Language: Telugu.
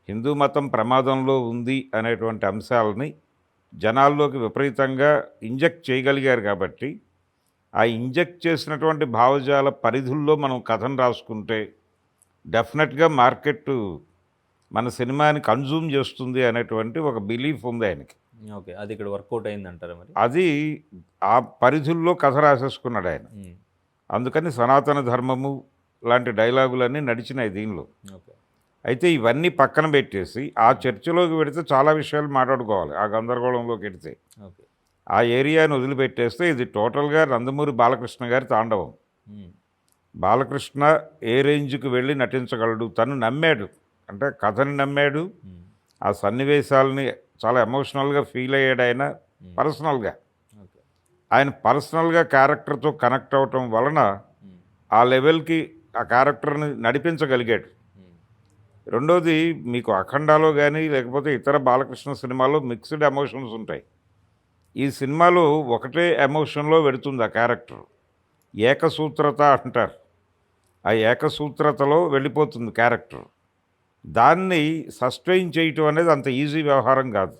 హిందూ మతం ప్రమాదంలో ఉంది అనేటువంటి అంశాలని జనాల్లోకి విపరీతంగా ఇంజెక్ట్ చేయగలిగారు కాబట్టి, ఆ ఇంజెక్ట్ చేసినటువంటి భావజాల పరిధుల్లో మనం కథను రాసుకుంటే డెఫినెట్‌గా మార్కెట్టు మన సినిమాని కన్జ్యూమ్ చేస్తుంది అనేటువంటి ఒక బిలీఫ్ ఉంది ఆయనకి. ఓకే. అది ఇక్కడ వర్కౌట్ అయిందంటారా మరి? అది ఆ పరిధుల్లో కథ రాసేసుకున్నాడు ఆయన. అందుకని సనాతన ధర్మము లాంటి డైలాగులన్నీ నడిచినాయి దీనిలో. ఓకే. అయితే ఇవన్నీ పక్కన పెట్టేసి ఆ చర్చలోకి పెడితే చాలా విషయాలు మాట్లాడుకోవాలి. ఆ గందరగోళంలోకి వెడితే. ఓకే. ఆ ఏరియాని వదిలిపెట్టేస్తే ఇది టోటల్‌గా నందమూరి బాలకృష్ణ గారి తాండవం. బాలకృష్ణ ఏ రేంజ్‌కి వెళ్ళి నటించగలడు, తను నమ్మాడు. అంటే కథని నమ్మాడు, ఆ సన్నివేశాలని చాలా ఎమోషనల్గా ఫీల్ అయ్యాడు ఆయన పర్సనల్గా. ఆయన పర్సనల్గా క్యారెక్టర్తో కనెక్ట్ అవ్వటం వలన ఆ లెవెల్కి ఆ క్యారెక్టర్ని నడిపించగలిగాడు. రెండోది, మీకు అఖండాలో కానీ లేకపోతే ఇతర బాలకృష్ణ సినిమాలో మిక్స్డ్ ఎమోషన్స్ ఉంటాయి. ఈ సినిమాలో ఒకటే ఎమోషన్లో వెడుతుంది ఆ క్యారెక్టర్. ఏకసూత్రత అంటారు. ఆ ఏకసూత్రతలో వెళ్ళిపోతుంది క్యారెక్టర్. దాన్ని సస్టైన్ చేయటం అనేది అంత ఈజీ వ్యవహారం కాదు.